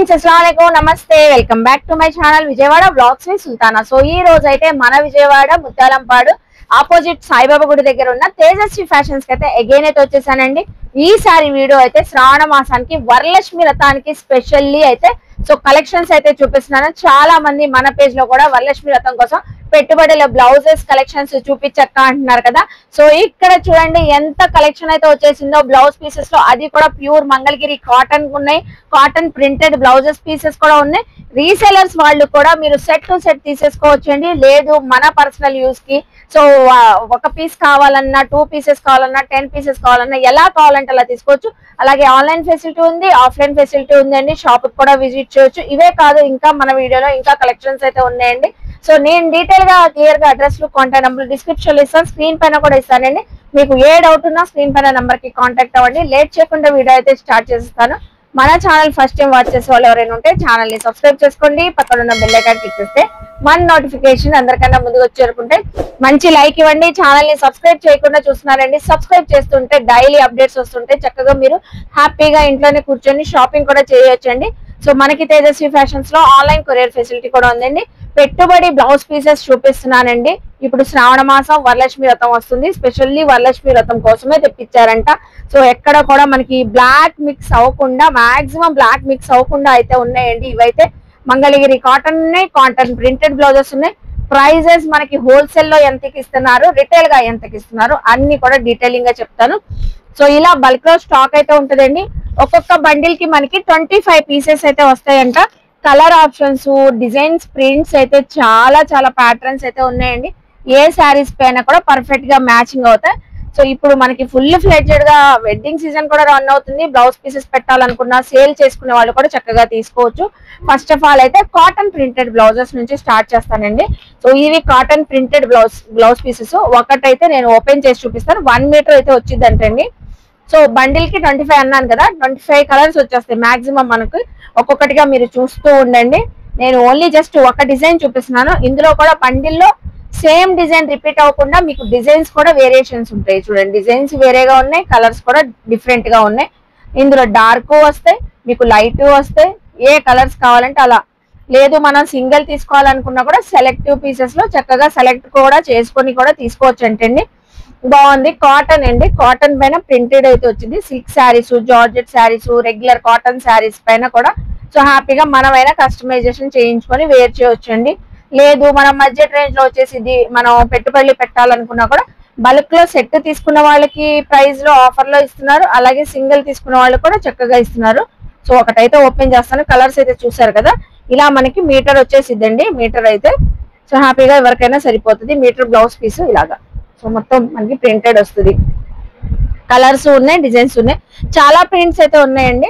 Friends అస్సలాముఅలైకుం నమస్తే welcome back to my channel Vijayawada blogs with Sultana. So ఈ రోజు అయితే మన విజయవాడ ముత్యాలంపాడు ఆపోజిట్ సాయిబాబా గుడి దగ్గర ఉన్న తేజస్వి ఫ్యాషన్స్ కి అయితే అగైన్ అయితే వచ్చేసానండి. ఈసారి వీడియో అయితే శ్రావణ మాసానికి వరలక్ష్మి వ్రతానికి స్పెషల్లీ అయితే సో కలెక్షన్స్ అయితే చూపిస్తున్నాను. చాలా మంది మన పేజ్ లో కూడా వరలక్ష్మి వ్రతం కోసం పెట్టుబడుల బ్లౌజెస్ కలెక్షన్స్ చూపించక్క అంటున్నారు కదా. సో ఇక్కడ చూడండి ఎంత కలెక్షన్ అయితే వచ్చేసిందో బ్లౌజ్ పీసెస్ లో, అది కూడా ప్యూర్ మంగళగిరి కాటన్ ఉన్నాయి, కాటన్ ప్రింటెడ్ బ్లౌజెస్ పీసెస్ కూడా ఉన్నాయి. రీసెలర్స్ వాళ్ళు కూడా మీరు సెట్ టు సెట్ తీసేసుకోవచ్చండి. లేదు మన పర్సనల్ యూస్ కి సో ఒక పీస్ కావాలన్నా 2 పీసెస్ కావాలన్నా 10 పీసెస్ కావాలన్నా ఎలా కావాలంటే అలా తీసుకోవచ్చు. అలాగే ఆన్లైన్ ఫెసిలిటీ ఉంది, ఆఫ్లైన్ ఫెసిలిటీ ఉందండి. షాప్ కూడా విజిట్ చేయొచ్చు. ఇవే కాదు ఇంకా మన వీడియోలో ఇంకా కలెక్షన్స్ అయితే ఉన్నాయండి. సో నేను డీటెయిల్ గా క్లియర్ గా అడ్రస్ కాంటాక్ట్ నెంబర్ డిస్క్రిప్షన్ లో ఇస్తాను, స్క్రీన్ పైన కూడా ఇస్తానండి. మీకు ఏ డౌట్ ఉన్నా స్క్రీన్ పైన నెంబర్ కి కాంటాక్ట్ అవ్వండి. లేట్ చేయకుండా వీడియో అయితే స్టార్ట్ చేస్తాను. మన ఛానల్ ఫస్ట్ టైం వాచ్ చేసే వాళ్ళు ఎవరైనా ఉంటే ఛానల్ ని సబ్స్క్రైబ్ చేసుకోండి. పక్కన ఉన్న బెల్ ఐకాన్ క్లిక్ చేస్తే మన నోటిఫికేషన్ అందరికన్నా ముందుగా వచ్చి చేరుకుంటే మంచి లైక్ ఇవ్వండి. ఛానల్ ని సబ్స్క్రైబ్ చేయకుండా చూస్తున్నారండి, సబ్స్క్రైబ్ చేస్తుంటే డైలీ అప్డేట్స్ వస్తుంటే చక్కగా మీరు హ్యాపీగా ఇంట్లోనే కూర్చొని షాపింగ్ కూడా చేయొచ్చండి. సో మనకి తేజస్వి ఫ్యాషన్స్ లో ఆన్లైన్ కొరియర్ ఫెసిలిటీ కూడా ఉందండి. పెట్టుబడి బ్లౌజ్ పీసెస్ చూపిస్తున్నానండి. ఇప్పుడు శ్రావణ మాసం వరలక్ష్మి వ్రతం వస్తుంది, స్పెషల్లీ వరలక్ష్మి వ్రతం కోసమే తెప్పించారంట. సో ఎక్కడ కూడా మనకి బ్లాక్ మిక్స్ అవ్వకుండా, మాక్సిమం బ్లాక్ మిక్స్ అవ్వకుండా అయితే ఉన్నాయండి. ఇవైతే మంగళగిరి కాటన్ ఉన్నాయి, కాటన్ ప్రింటెడ్ బ్లౌజెస్ ఉన్నాయి. ప్రైజెస్ మనకి హోల్సేల్ లో ఎంతకి ఇస్తున్నారు, రిటైల్ గా ఎంతకి ఇస్తున్నారు అన్ని కూడా డీటెయిలింగ్ గా చెప్తాను. సో ఇలా బల్క్ లో స్టాక్ అయితే ఉంటుందండి. ఒక్కొక్క బండిల్ కి మనకి 25 పీసెస్ అయితే వస్తాయంట. కలర్ ఆప్షన్స్, డిజైన్స్, ప్రింట్స్ అయితే చాలా చాలా ప్యాటర్న్స్ అయితే ఉన్నాయండి. ఏ శారీస్ పైన కూడా పర్ఫెక్ట్ గా మ్యాచింగ్ అవుతాయి. సో ఇప్పుడు మనకి ఫుల్ ఫ్లెడ్జెడ్ గా వెడ్డింగ్ సీజన్ కూడా రన్ అవుతుంది. బ్లౌజ్ పీసెస్ పెట్టాలనుకున్నా, సేల్ చేసుకునే వాళ్ళు కూడా చక్కగా తీసుకోవచ్చు. ఫస్ట్ ఆఫ్ ఆల్ అయితే కాటన్ ప్రింటెడ్ బ్లౌజెస్ నుంచి స్టార్ట్ చేస్తానండి. సో ఇవి కాటన్ ప్రింటెడ్ బ్లౌజ్ పీసెస్. ఒకటైతే నేను ఓపెన్ చేసి చూపిస్తాను. 1 మీటర్ అయితే వచ్చిందంటండి. సో బండిల్ కి 25 అన్నాను కదా, 25 కలర్స్ వచ్చేస్తాయి మాక్సిమం మనకు. ఒక్కొక్కటిగా మీరు చూస్తూ ఉండండి. నేను ఓన్లీ జస్ట్ ఒక డిజైన్ చూపిస్తున్నాను. ఇందులో కూడా బండిల్లో సేమ్ డిజైన్ రిపీట్ అవ్వకుండా మీకు డిజైన్స్ కూడా వేరియేషన్స్ ఉంటాయి. చూడండి, డిజైన్స్ వేరేగా ఉన్నాయి, కలర్స్ కూడా డిఫరెంట్ గా ఉన్నాయి. ఇందులో డార్క్ వస్తాయి, మీకు లైట్ వస్తాయి. ఏ కలర్స్ కావాలంటే అలా. లేదు మనం సింగిల్ తీసుకోవాలనుకున్నా కూడా సెలెక్టివ్ పీసెస్ లో చక్కగా సెలెక్ట్ కూడా చేసుకొని కూడా తీసుకోవచ్చు అంటండి. బాగుంది. కాటన్ అండి, కాటన్ పైన ప్రింటెడ్ అయితే వచ్చింది. Silk saris, georgette saris, regular cotton saris పైన కూడా సో హ్యాపీగా మనమైనా కస్టమైజేషన్ చేయించుకొని వేర్ చేయొచ్చు అండి. లేదు మనం బడ్జెట్ రేంజ్ లో వచ్చేసి మనం పెట్టుబడులు పెట్టాలనుకున్నా కూడా బల్క్ లో సెట్ తీసుకున్న వాళ్ళకి ప్రైస్ లో ఆఫర్ లో ఇస్తున్నారు. అలాగే సింగిల్ తీసుకున్న వాళ్ళు కూడా చక్కగా ఇస్తున్నారు. సో ఒకటైతే ఓపెన్ చేస్తాను. కలర్స్ అయితే చూసారు కదా. ఇలా మనకి మీటర్ వచ్చేసిద్దండి. మీటర్ అయితే సో హ్యాపీగా ఎవరికైనా సరిపోతుంది. మీటర్ బ్లౌజ్ పీస్ ఇలాగా. సో మొత్తం మనకి ప్రింటెడ్ వస్తుంది. కలర్స్ ఉన్నాయి, డిజైన్స్ ఉన్నాయి, చాలా ప్రింట్స్ అయితే ఉన్నాయండి.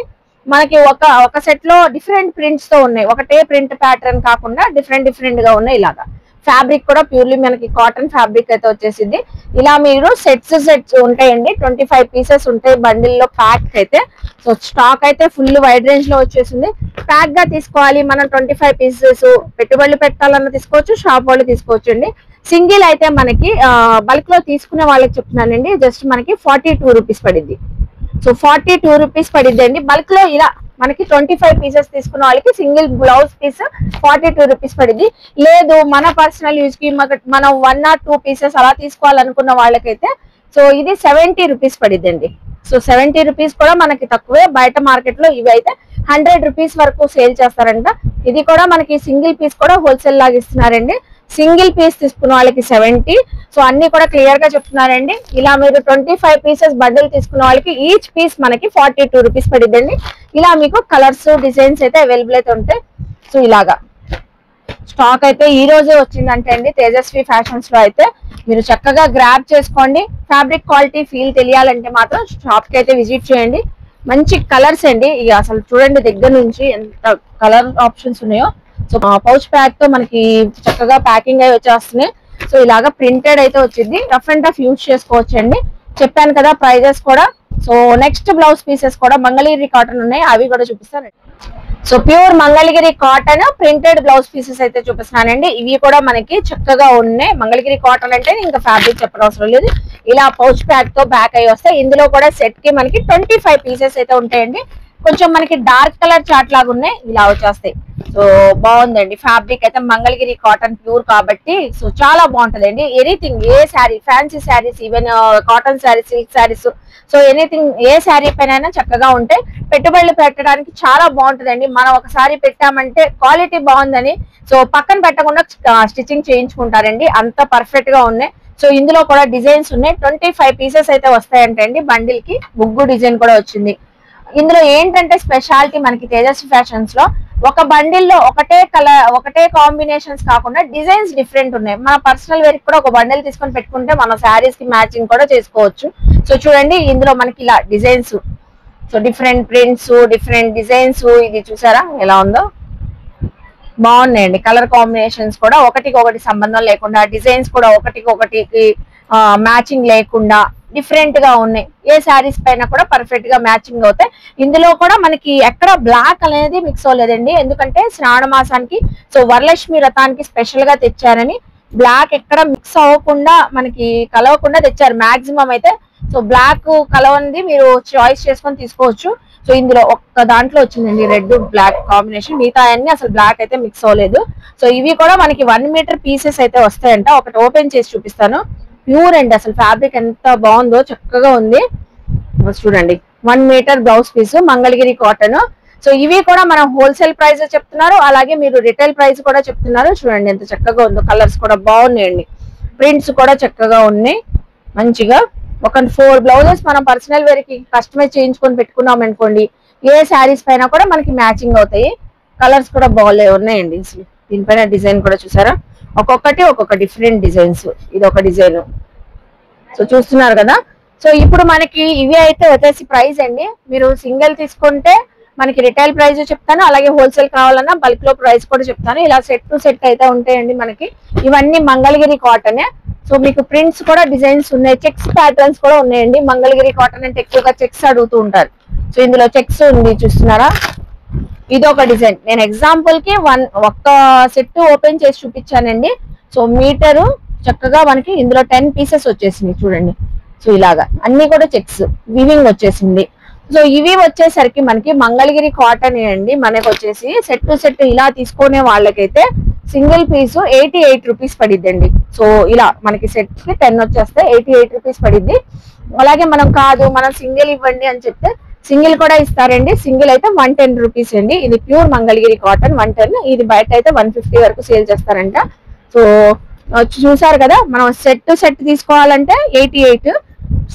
మనకి ఒక సెట్ లో డిఫరెంట్ ప్రింట్స్ తో ఉన్నాయి. ఒకటే ప్రింట్ ప్యాటర్న్ కాకుండా డిఫరెంట్ గా ఉన్నాయి. ఇలాగా ఫ్యాబ్రిక్ కూడా ప్యూర్లీ మనకి కాటన్ ఫ్యాబ్రిక్ అయితే వచ్చేసింది. ఇలా మీరు సెట్స్ ఉంటాయండి. 25 పీసెస్ ఉంటాయి బండిల్ లో ప్యాక్ అయితే. సో స్టాక్ అయితే ఫుల్ వైడ్ రేంజ్ లో వచ్చేసింది. ప్యాక్ గా తీసుకోవాలి మనం 25 పీసెస్ పెట్టుబడులు పెట్టాలన్న తీసుకోవచ్చు, షాప్ వాళ్ళు తీసుకోవచ్చు అండి. సింగిల్ అయితే మనకి బల్క్ లో తీసుకునే వాళ్ళకి చెప్తున్నానండి, జస్ట్ మనకి 42 రూపీస్ పడింది. సో 42 రూపీస్ పడింది అండి బల్క్ లో. ఇలా మనకి 25 పీసెస్ తీసుకున్న వాళ్ళకి సింగిల్ బ్లౌజ్ పీస్ 42 రూపీస్ పడింది. లేదు మన పర్సనల్ యూజ్ కి మనం 1 or 2 పీసెస్ అలా తీసుకోవాలనుకున్న వాళ్ళకైతే సో ఇది 70 రూపీస్ పడింది అండి. సో 70 రూపీస్ కూడా మనకి తక్కువే. బయట మార్కెట్ లో ఇవి అయితే 100 రూపీస్ వరకు సేల్ చేస్తారంట. ఇది కూడా మనకి సింగిల్ పీస్ కూడా హోల్సేల్ లాగా ఇస్తున్నారండి. సింగిల్ పీస్ తీసుకున్న వాళ్ళకి 70. సో అన్ని కూడా క్లియర్ గా చెప్తున్నారండి. ఇలా మీరు 25 పీసెస్ బండిల్ తీసుకున్న వాళ్ళకి ఈచ్ పీస్ మనకి 42 రూపీస్ పడిద్దండి. ఇలా మీకు కలర్స్, డిజైన్స్ అయితే అవైలబుల్ అయితే ఉంటాయి. సో ఇలాగా స్టాక్ అయితే ఈ రోజే వచ్చిందంటే అండి తేజస్వి ఫ్యాషన్స్ లో అయితే మీరు చక్కగా గ్రాబ్ చేసుకోండి. ఫ్యాబ్రిక్ క్వాలిటీ ఫీల్ తెలియాలంటే మాత్రం షాప్ కి అయితే విజిట్ చేయండి. మంచి కలర్స్ అండి. ఇక అసలు చూడండి దగ్గర నుంచి ఎంత కలర్ ఆప్షన్స్ ఉన్నాయో. సో పౌచ్ ప్యాక్ తో మనకి చక్కగా ప్యాకింగ్ అయి వచ్చేస్తున్నాయి. సో ఇలాగా ప్రింటెడ్ అయితే వచ్చింది. రఫ్ అండ్ టఫ్ యూజ్ చేసుకోవచ్చు అండి. చెప్పాను కదా ప్రైజెస్ కూడా. సో నెక్స్ట్ బ్లౌజ్ పీసెస్ కూడా మంగళగిరి కాటన్ ఉన్నాయి, అవి కూడా చూపిస్తాను. So pure Mangalagiri cotton printed blouse pieces అయితే చూపిస్తున్నానండి. ఇవి కూడా మనకి చక్కగా ఉన్నాయి. మంగళగిరి కాటన్ అంటే ఇంకా ఫ్యాబ్రిక్ చెప్పనవసరం లేదు. ఇలా పౌచ్ ప్యాక్ తో బ్యాక్ అయి వస్తాయి. ఇందులో కూడా సెట్ కి మనకి 25 పీసెస్ అయితే ఉంటాయండి. కొంచెం మనకి డార్క్ కలర్ చాట్ లాగా ఉన్నాయి, ఇలా వచ్చేస్తాయి. సో బాగుందండి. ఫ్యాబ్రిక్ అయితే మంగళగిరి కాటన్ ప్యూర్ కాబట్టి సో చాలా బాగుంటదండి. Anything, a sari, fancy saris, even cotton saris, silk saris, so anything, a sari పైన చక్కగా ఉంటాయి. పెట్టుబడులు పెట్టడానికి చాలా బాగుంటదండి. మనం ఒకసారి పెట్టామంటే క్వాలిటీ బాగుందని సో పక్కన పెట్టకుండా స్టిచ్చింగ్ చేయించుకుంటారండి, అంత పర్ఫెక్ట్ గా ఉన్నాయి. సో ఇందులో కూడా డిజైన్స్ ఉన్నాయి. 25 పీసెస్ అయితే వస్తాయంటండి. బండిల్ కి ముగ్గు డిజైన్ కూడా వచ్చింది. ఇందులో ఏంటంటే స్పెషాలిటీ మనకి తేజస్వి ఫ్యాషన్స్ లో ఒక బండిల్ లో ఒకటే కలర్, ఒకటే కాంబినేషన్స్ కాకుండా డిజైన్స్ డిఫరెంట్ ఉన్నాయి. మన పర్సనల్ వేర్ కూడా ఒక బండిల్ తీసుకొని పెట్టుకుంటే మన శారీస్ కి మ్యాచింగ్ కూడా చేసుకోవచ్చు. సో చూడండి ఇందులో మనకి ఇలా designs, so different prints, different designs, ఇది చూసారా ఎలా ఉందో, బాగున్నాయండి. కలర్ కాంబినేషన్స్ కూడా ఒకటికొకటి సంబంధం లేకుండా, డిజైన్స్ కూడా ఒకటికొకటికి మ్యాచింగ్ లేకుండా డిఫరెంట్ గా ఉన్నాయి. ఏ శారీస్ పైన కూడా పర్ఫెక్ట్ గా మ్యాచింగ్ అవుతాయి. ఇందులో కూడా మనకి ఎక్కడ బ్లాక్ అనేది మిక్స్ అవ్వలేదండి, ఎందుకంటే శ్రావణ మాసానికి సో వరలక్ష్మి వ్రతానికి స్పెషల్ గా తెచ్చారని బ్లాక్ ఎక్కడ మిక్స్ అవ్వకుండా మనకి కలవకుండా తెచ్చారు మాక్సిమం అయితే. సో బ్లాక్ కలవంది మీరు చాయిస్ చేసుకొని తీసుకోవచ్చు. సో ఇందులో ఒక్క దాంట్లో వచ్చిందండి రెడ్ బ్లాక్ కాంబినేషన్, మిగతా అన్ని అసలు బ్లాక్ అయితే మిక్స్ అవ్వలేదు. సో ఇవి కూడా మనకి 1 మీటర్ పీసెస్ అయితే వస్తాయంట. ఒకటి ఓపెన్ చేసి చూపిస్తాను. ప్యూర్ అండి, అసలు ఫ్యాబ్రిక్ ఎంత బాగుందో, చక్కగా ఉంది. చూడండి 1 metre blouse piece Mangalagiri cotton. So ఇవి కూడా మనం హోల్సేల్ ప్రైస్ చెప్తున్నారు, అలాగే మీరు రిటైల్ ప్రైస్ కూడా చెప్తున్నారు. చూడండి ఎంత చక్కగా ఉందో, కలర్స్ కూడా బాగున్నాయండి, ప్రింట్స్ కూడా చక్కగా ఉన్నాయి మంచిగా. ఒక 4 బ్లౌజెస్ మనం పర్సనల్ వేర్ కి కస్టమైజ్ చేయించుకొని పెట్టుకున్నాం అనుకోండి, ఏ శారీస్ పైన కూడా మనకి మ్యాచింగ్ అవుతాయి. కలర్స్ కూడా బాగులే ఉన్నాయండి. దీనిపైన డిజైన్ కూడా చూసారా, ఒక్కొక్కటి ఒక్కొక్క డిఫరెంట్ డిజైన్స్. ఇది ఒక డిజైన్, సో చూస్తున్నారు కదా. సో ఇప్పుడు మనకి ఇవి అయితే వచ్చేసి ప్రైస్ అండి. మీరు సింగిల్ తీసుకుంటే మనకి రిటైల్ ప్రైస్ చెప్తాను, అలాగే హోల్సేల్ కావాలన్నా బల్క్ లో ప్రైస్ కూడా చెప్తాను. ఇలా సెట్ టు సెట్ అయితే ఉంటాయండి మనకి. ఇవన్నీ మంగళగిరి కాటనే. సో మీకు ప్రింట్స్ కూడా డిజైన్స్ ఉన్నాయి, చెక్స్ ప్యాటర్న్స్ కూడా ఉన్నాయండి. మంగళగిరి కాటన్ అంటే ఎక్కువగా చెక్స్ అడుగుతూ ఉంటారు. సో ఇందులో చెక్స్ ఉంది చూస్తున్నారా, ఇది ఒక డిజైన్. నేను ఎగ్జాంపుల్ కి ఒక్క సెట్ ఓపెన్ చేసి చూపించానండి. సో మీటరు చక్కగా మనకి ఇందులో 10 పీసెస్ వచ్చేసింది చూడండి. సో ఇలాగా అన్ని కూడా చెక్స్ వివింగ్ వచ్చేసింది. సో ఇవి వచ్చేసరికి మనకి మంగళగిరి కాటన్ అండి. మనకి వచ్చేసి సెట్ టు సెట్ ఇలా తీసుకునే వాళ్ళకైతే సింగిల్ పీస్ 88 రూపీస్ పడిద్దండి. సో ఇలా మనకి సెట్ కి 10 వచ్చేస్తే 88 రూపీస్ పడిద్ది. అలాగే మనం కాదు, మనం సింగిల్ ఇవ్వండి అని చెప్తే సింగిల్ కూడా ఇస్తారండి. సింగిల్ అయితే 110 రూపీస్ అండి. ఇది ప్యూర్ మంగళగిరి కాటన్ 110. ఇది బయట అయితే 150 వరకు సేల్ చేస్తారంట. సో చూసారు కదా, మనం సెట్ టు సెట్ తీసుకోవాలంటే 88,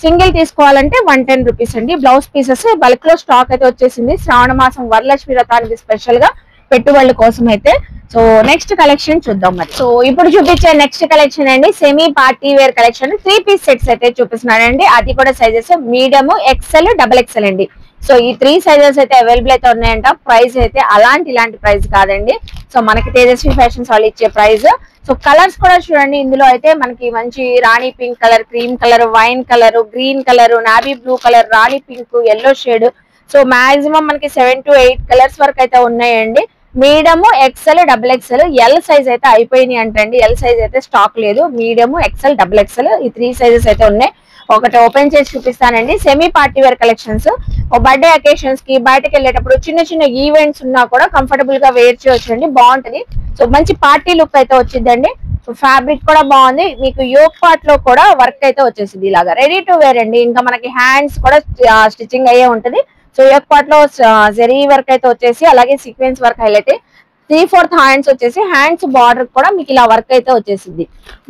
సింగిల్ తీసుకోవాలంటే 110 రూపీస్ అండి. బ్లౌజ్ పీసెస్ బల్క్ లో స్టాక్ అయితే వచ్చేసింది శ్రావణ మాసం వరలక్ష్మి వ్రతానికి స్పెషల్ గా పెట్టుబడుల కోసం అయితే. సో నెక్స్ట్ కలెక్షన్ చూద్దాం మరి. సో ఇప్పుడు చూపించే నెక్స్ట్ కలెక్షన్ అండి semi party wear collection. 3 piece sets అయితే చూపిస్తున్నానండి. అది కూడా sizes medium, XL, double XL అండి. సో ఈ 3 సైజెస్ అయితే అవైలబుల్ అయితే ఉన్నాయంట. ప్రైస్ అయితే ఇలాంటి ప్రైస్ కాదండి. సో మనకి తేజస్వి ఫ్యాషన్స్ వాళ్ళు ఇచ్చే ప్రైస్. సో కలర్స్ కూడా చూడండి, ఇందులో అయితే మనకి మంచి రాణి pink colour, cream colour, wine colour, green colour, navy blue colour, రాణి pink, yellow shade. So maximum మనకి 7 to 8 కలర్స్ వరకు అయితే ఉన్నాయండి. Medium, XL, double XL, L size అయితే అయిపోయినాయి అంటండి. ఎల్ సైజ్ అయితే స్టాక్ లేదు. మీడియం, ఎక్సెల్, డబుల్ ఎక్సెల్ ఈ 3 సైజెస్ అయితే ఉన్నాయి. ఒకటి ఓపెన్ చేసి చూపిస్తానండి. Semi party wear collections. Birthday occasions కి బయటకు వెళ్ళేటప్పుడు చిన్న చిన్న ఈవెంట్స్ ఉన్నా కూడా కంఫర్టబుల్ గా వేర్ చేయొచ్చండి, బాగుంటది. సో మంచి పార్టీ లుక్ అయితే వచ్చిందండి. సో ఫ్యాబ్రిక్ కూడా బాగుంది. మీకు యోక్ పార్ట్ లో కూడా వర్క్ అయితే వచ్చేసింది ఇలాగా. రెడీ టు వేర్ అండి. ఇంకా మనకి హ్యాండ్స్ కూడా స్టిచ్చింగ్ అయ్యే ఉంటది. సో యోక్ పార్ట్ లో జరీ వర్క్ అయితే వచ్చేసి, అలాగే సీక్వెన్స్ వర్క్ హైలైట్ 3/4 హ్యాండ్స్ వచ్చేసి, హ్యాండ్స్ బార్డర్ కూడా మీకు ఇలా వర్క్ అయితే వచ్చేసింది,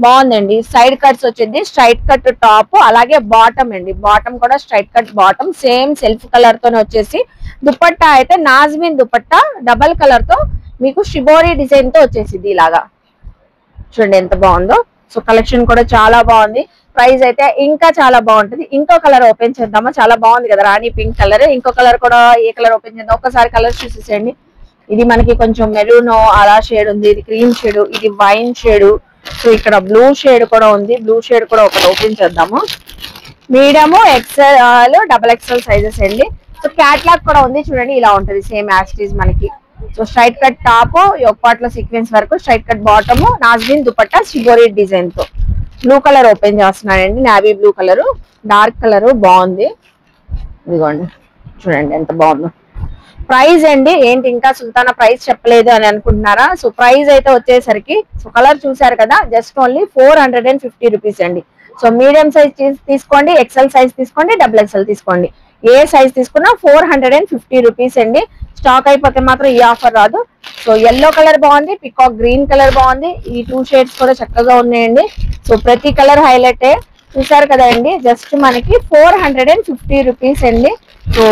బాగుందండి. సైడ్ కట్స్ వచ్చింది, స్ట్రైట్ కట్ టాప్, అలాగే బాటమ్ అండి. బాటమ్ కూడా straight cut bottom, same self colour తోనే వచ్చేసి. దుపట్టా అయితే నాజ్మిన్ దుపట్టా డబల్ కలర్ తో మీకు షిబోరి డిజైన్ తో వచ్చేసింది ఇలాగా. చూడండి ఎంత బాగుందో. సో కలెక్షన్ కూడా చాలా బాగుంది. ప్రైస్ అయితే ఇంకా చాలా బాగుంటుంది. ఇంకో కలర్ ఓపెన్ చేద్దామా, చాలా బాగుంది కదా రాణి పింక్ కలర్. ఇంకో కలర్ కూడా ఏ కలర్ ఓపెన్ చేద్దాం, ఒక్కసారి కలర్ చూసేసేయండి. ఇది మనకి కొంచెం మెరూన్ అలా షేడ్ ఉంది, ఇది క్రీమ్ షేడ్, ఇది వైన్ షేడ్. సో ఇక్కడ బ్లూ షేడ్ కూడా ఉంది. బ్లూ షేడ్ కూడా ఒకటి ఓపెన్ చేద్దాము. Medium, XL, double XL sizes అండి. సో క్యాట్లాగ్ కూడా ఉంది చూడండి, ఇలా ఉంటది సేమ్ యాస్టీజ్ మనకి. So straight cut top, yoke part లో సీక్వెన్స్ వరకు, స్ట్రైట్ కట్ బాటమ్, నాజ్మిన్ దుపట్టా షిబోరి డిజైన్ తో. బ్లూ కలర్ ఓపెన్ చేస్తున్నానండి, navy blue colour, dark colour బాగుంది. ఇదిగోండి చూడండి ఎంత బాగుందో. ప్రైస్ అండి ఏంటి ఇంకా సుల్తానా ప్రైస్ చెప్పలేదు అని అనుకుంటున్నారా? సో ప్రైస్ అయితే వచ్చేసరికి సో కలర్ చూసారు కదా, జస్ట్ ఓన్లీ 450 రూపీస్ అండి. సో మీడియం సైజ్ తీసుకోండి, ఎక్సెల్ సైజ్ తీసుకోండి, డబుల్ ఎక్సెల్ తీసుకోండి, ఏ సైజ్ తీసుకున్నా 450 రూపీస్ అండి. స్టాక్ అయిపోతే మాత్రం ఈ ఆఫర్ రాదు. సో ఎల్లో కలర్ బాగుంది, పికాక్ గ్రీన్ కలర్ బాగుంది, ఈ 2 షేడ్స్ కూడా చక్కగా ఉన్నాయండి. సో ప్రతి కలర్ హైలైట్ చూసారు కదా అండి, జస్ట్ మనకి 450 రూపీస్ అండి. సో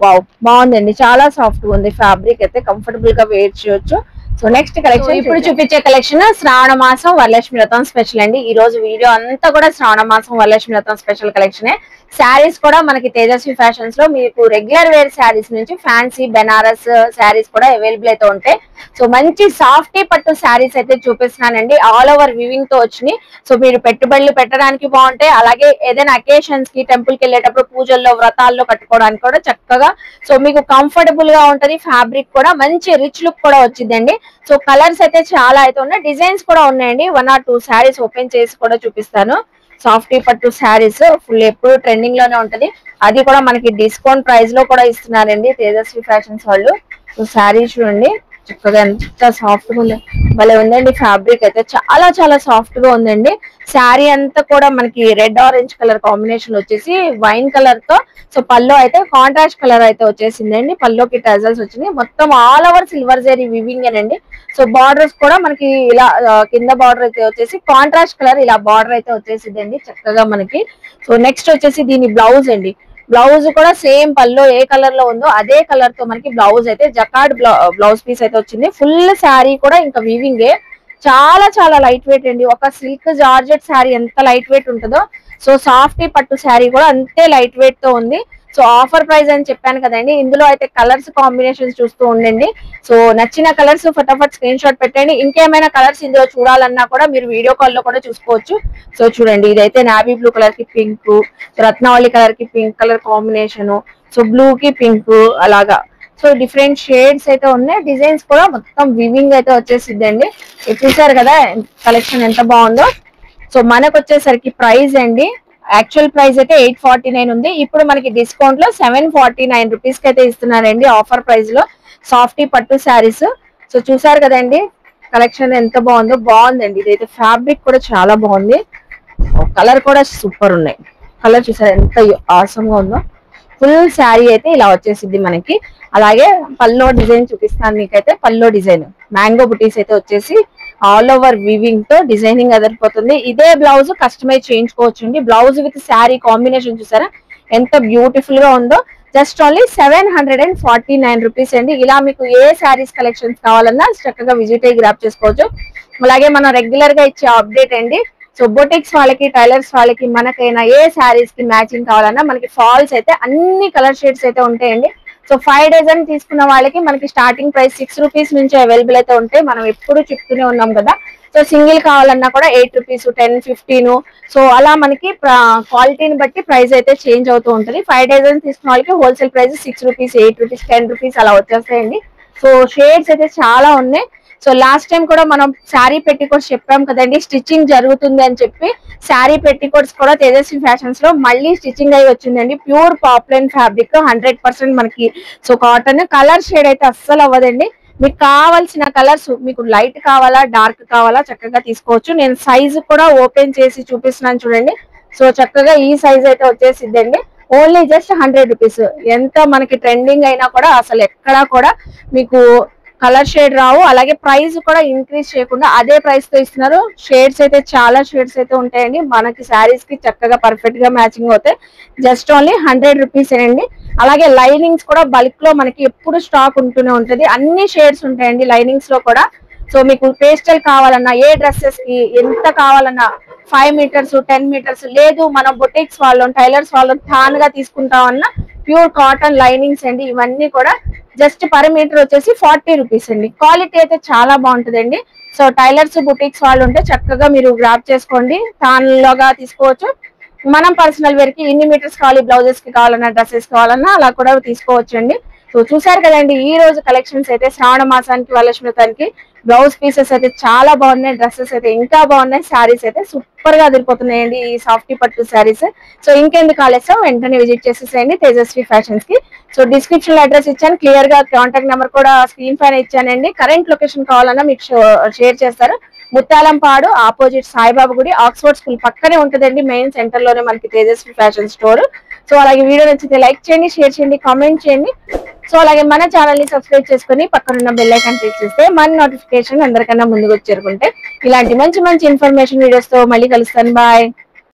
వావ్ బాగుందండి, చాలా సాఫ్ట్ గా ఉంది, ఫ్యాబ్రిక్ అయితే కంఫర్టబుల్ గా వేర్ చేయొచ్చు. సో నెక్స్ట్ కలెక్షన్ ఇప్పుడు చూపించే కలెక్షన్ శ్రావణ మాసం వరలక్ష్మి వ్రతం స్పెషల్ అండి. ఈ రోజు వీడియో అంతా కూడా శ్రావణ మాసం వరలక్ష్మి వ్రతం స్పెషల్ కలెక్షన్. శారీస్ కూడా మనకి తేజస్వి ఫ్యాషన్స్ లో మీకు రెగ్యులర్ వేర్ శారీస్ నుంచి ఫ్యాన్సీ బెనారస్ శారీస్ కూడా అవైలబుల్ అయితే ఉంటాయి. సో మంచి సాఫ్టీ పట్టు శారీస్ అయితే చూపిస్తున్నానండి, ఆల్ ఓవర్ వివింగ్ తో వచ్చినాయి. సో మీరు పెట్టుబడులు పెట్టడానికి బాగుంటాయి, అలాగే ఏదైనా అకేషన్స్ కి టెంపుల్ కి వెళ్ళేటప్పుడు పూజల్లో వ్రతాల్లో కట్టుకోవడానికి కూడా చక్కగా సో మీకు కంఫర్టబుల్ గా ఉంటది. ఫ్యాబ్రిక్ కూడా మంచి రిచ్ లుక్ కూడా వచ్చిందండి. సో కలర్స్ అయితే చాలా అయితే ఉన్నాయి, డిజైన్స్ కూడా ఉన్నాయండి. 1 or 2 శారీస్ ఓపెన్ చేసి కూడా చూపిస్తాను. సాఫ్టీ పట్టు శారీస్ ఫుల్ ఎప్పుడు ట్రెండింగ్ లోనే ఉంటది, అది కూడా మనకి డిస్కౌంట్ ప్రైస్ లో కూడా ఇస్తున్నారండి తేజస్వి ఫ్యాషన్స్ వాళ్ళు. సో శారీ చూడండి చక్కగా ఎంత సాఫ్ట్ గా ఉంది, భలే ఉందండి. ఫ్యాబ్రిక్ అయితే చాలా చాలా సాఫ్ట్ గా ఉందండి. శారీ అంతా కూడా మనకి రెడ్ ఆరెంజ్ కలర్ కాంబినేషన్ వచ్చేసి వైన్ కలర్ తో సో పల్లో అయితే కాంట్రాస్ట్ కలర్ అయితే వచ్చేసిందండి. పల్లోకి టజల్స్ వచ్చినాయి, మొత్తం all over silver zari weaving అండి. సో బార్డర్స్ కూడా మనకి ఇలా కింద బార్డర్ అయితే వచ్చేసి కాంట్రాస్ట్ కలర్ ఇలా బార్డర్ అయితే వచ్చేసిందండి చక్కగా మనకి. సో నెక్స్ట్ వచ్చేసి దీని బ్లౌజ్ అండి, బ్లౌజ్ కూడా సేమ్ పల్లో ఏ కలర్ లో ఉందో అదే కలర్ తో మనకి బ్లౌజ్ అయితే జకార్డ్ బ్లౌజ్ పీస్ అయితే వచ్చింది. ఫుల్ శారీ కూడా ఇంకా వీవింగే, చాలా చాలా లైట్ వెయిట్ అండి. ఒక సిల్క్ జార్జెట్ శారీ ఎంత లైట్ వెయిట్ ఉంటుందో సో సాఫ్టీ పట్టు శారీ కూడా అంతే లైట్ వెయిట్ తో ఉంది. సో ఆఫర్ ప్రైస్ అని చెప్పాను కదండి, ఇందులో అయితే కలర్స్ కాంబినేషన్స్ చూస్తూ ఉండండి. సో నచ్చిన కలర్స్ ఫటాఫట్ స్క్రీన్ షాట్ పెట్టండి. ఇంకేమైనా కలర్స్ ఇందులో చూడాలన్నా కూడా మీరు వీడియో కాల్ లో కూడా చూసుకోవచ్చు. సో చూడండి ఇదైతే నావీ బ్లూ కలర్ కి పింక్, రత్నావళి కలర్ కి pink colour combination, so blue కి పింక్ అలాగా సో డిఫరెంట్ షేడ్స్ అయితే ఉన్నాయి. డిజైన్స్ కూడా మొత్తం వివింగ్ అయితే వచ్చేసిద్దండి. చూసారు కదా కలెక్షన్ ఎంత బాగుందో. సో మనకు వచ్చేసరికి ప్రైస్ అండి, యాక్చువల్ ప్రైస్ అయితే 849 ఉంది, ఇప్పుడు మనకి డిస్కౌంట్ లో 749 రూపీస్ కి అయితే ఇస్తున్నారండి ఆఫర్ ప్రైస్ లో సాఫ్టీ పట్టు శారీస్. సో చూసారు కదండి కలెక్షన్ ఎంత బాగుందో, బాగుందండి. ఇదైతే ఫ్యాబ్రిక్ కూడా చాలా బాగుంది, కలర్ కూడా సూపర్ ఉన్నాయి. కలర్ చూసారు ఎంత ఆసమ్ గా ఉందో. ఫుల్ శారీ అయితే ఇలా వచ్చేసింది మనకి. అలాగే పల్లో డిజైన్ చూపిస్తాను మీకైతే. పల్లో డిజైన్ మ్యాంగో బుటీస్ అయితే వచ్చేసి ఆల్ ఓవర్ వీవింగ్ తో డిజైనింగ్ అదిరిపోతుంది. ఇదే బ్లౌజ్ కస్టమైజ్ చేయించుకోవచ్చు అండి. బ్లౌజ్ విత్ శారీ కాంబినేషన్ చూసారా ఎంత బ్యూటిఫుల్ గా ఉందో. జస్ట్ ఓన్లీ 749 రూపీస్ అండి. ఇలా మీకు ఏ శారీస్ కలెక్షన్స్ కావాలన్నా చక్కగా విజిట్ అయ్యి గ్రాప్ చేసుకోవచ్చు. అలాగే మనం రెగ్యులర్ గా ఇచ్చే అప్డేట్ అండి, సో బొటిక్స్ వాళ్ళకి టైలర్స్ వాళ్ళకి మనకైనా ఏ శారీస్ కి మ్యాచింగ్ కావాలన్నా మనకి ఫాల్స్ అయితే అన్ని కలర్ షేడ్స్ అయితే ఉంటాయండి. సో 5 డజన్ తీసుకున్న వాళ్ళకి మనకి స్టార్టింగ్ ప్రైస్ 6 రూపీస్ నుంచి అవైలబుల్ అయితే ఉంటాయి. మనం ఎప్పుడు చెప్తూనే ఉన్నాం కదా. సో సింగిల్ కావాలన్నా కూడా 8 రూపీస్ 10, 15 సో అలా మనకి క్వాలిటీని బట్టి ప్రైస్ అయితే చేంజ్ అవుతూ ఉంటుంది. 5 డజన్ తీసుకున్న వాళ్ళకి wholesale price 6 rupees 8 rupees 10 rupees అలా వచ్చేస్తాయండి. సో షేడ్స్ అయితే చాలా ఉన్నాయి. సో లాస్ట్ టైం కూడా మనం శారీ పెట్టికోట్స్ చెప్పాం కదండి, స్టిచ్చింగ్ జరుగుతుంది అని చెప్పి. శారీ పెట్టికోట్స్ కూడా తేజస్వి ఫ్యాషన్స్ లో మళ్ళీ స్టిచ్చింగ్ అయి వచ్చిందండి. ప్యూర్ పాప్లైన్ ఫ్యాబ్రిక్ 100% మనకి. సో కాటన్ కలర్ షేడ్ అయితే అస్సలు అవ్వదండి. మీకు కావాల్సిన కలర్స్, మీకు లైట్ కావాలా డార్క్ కావాలా చక్కగా తీసుకోవచ్చు. నేను సైజ్ కూడా ఓపెన్ చేసి చూపిస్తున్నాను చూడండి. సో చక్కగా ఈ సైజ్ అయితే వచ్చేసిద్దండి. Only just 100 rupees. ఎంత మనకి ట్రెండింగ్ అయినా కూడా అసలు ఎక్కడా కూడా మీకు కలర్ షేడ్ రావు. అలాగే ప్రైస్ కూడా ఇంక్రీజ్ చేయకుండా అదే ప్రైస్ తో ఇస్తున్నారు. షేడ్స్ అయితే చాలా షేడ్స్ అయితే ఉంటాయండి, మనకి శారీస్ కి చక్కగా పర్ఫెక్ట్ గా మ్యాచింగ్ అవుతాయి. జస్ట్ ఓన్లీ 100 రూపీస్ అండి. అలాగే లైనింగ్స్ కూడా బల్క్ లో మనకి ఎప్పుడు స్టాక్ ఉంటూనే ఉంటది, అన్ని షేడ్స్ ఉంటాయండి లైనింగ్స్ లో కూడా. సో మీకు పేస్టల్ కావాలన్నా, ఏ డ్రెస్సెస్ కి ఎంత కావాలన్నా 5 మీటర్స్ 10 మీటర్స్ లేదు, మనం బొటిక్స్ వాళ్ళం టైలర్స్ వాళ్ళం థాన్ గా తీసుకుంటామన్నా ప్యూర్ కాటన్ లైనింగ్స్ అండి. ఇవన్నీ కూడా జస్ట్ పర్ మీటర్ వచ్చేసి 40 రూపీస్ అండి. క్వాలిటీ అయితే చాలా బాగుంటుందండి. సో టైలర్స్ బుటిక్స్ వాళ్ళు ఉంటే చక్కగా మీరు గ్రాప్ చేసుకోండి, థాన్ లోగా తీసుకోవచ్చు. మనం పర్సనల్ వేర్ కి ఇన్ని మీటర్స్ కావాలి, బ్లౌజెస్ కి కావాలన్నా డ్రెస్సెస్ కావాలన్నా అలా కూడా తీసుకోవచ్చు అండి. సో చూసారు కదండి ఈ రోజు కలెక్షన్స్ అయితే శ్రావణ మాసానికి వరలక్ష్మి వ్రతానికి బ్లౌజ్ పీసెస్ అయితే చాలా బాగున్నాయి, డ్రెస్సెస్ అయితే ఇంకా బాగున్నాయి, శారీస్ అయితే సూపర్ గా అదిరిపోతున్నాయండి ఈ సాఫ్టీ పట్టు శారీస్. సో ఇంకెందుకు ఆలస్యం, వెంటనే విజిట్ చేసేసేయండి తేజస్వి ఫ్యాషన్స్ కి. సో డిస్క్రిప్షన్ లో అడ్రస్ ఇచ్చాను, క్లియర్ గా కాంటాక్ట్ నెంబర్ కూడా స్క్రీన్ పైన ఇచ్చానండి. కరెంట్ లొకేషన్ కావాలన్నా మీకు షేర్ చేస్తారు. ముత్యాలంపాడు ఆపోజిట్ సాయిబాబా గుడి, ఆక్స్ఫర్డ్ స్కూల్ పక్కనే ఉంటుందండి, మెయిన్ సెంటర్ లోనే మనకి తేజస్వి ఫ్యాషన్ స్టోర్. సో అలాగే వీడియో నచ్చితే లైక్ చేయండి, షేర్ చేయండి, కామెంట్ చేయండి. సో అలాగే మన ఛానల్ ని సబ్స్క్రైబ్ చేసుకుని పక్కనున్న బెల్ ఐకాన్ క్లిక్ చేస్తే మన నోటిఫికేషన్ అందరికన్నా ముందుకు చేరుకుంటే ఇలాంటి మంచి మంచి ఇన్ఫర్మేషన్ వీడియోస్ తో మళ్ళీ కలుస్తాను. బాయ్.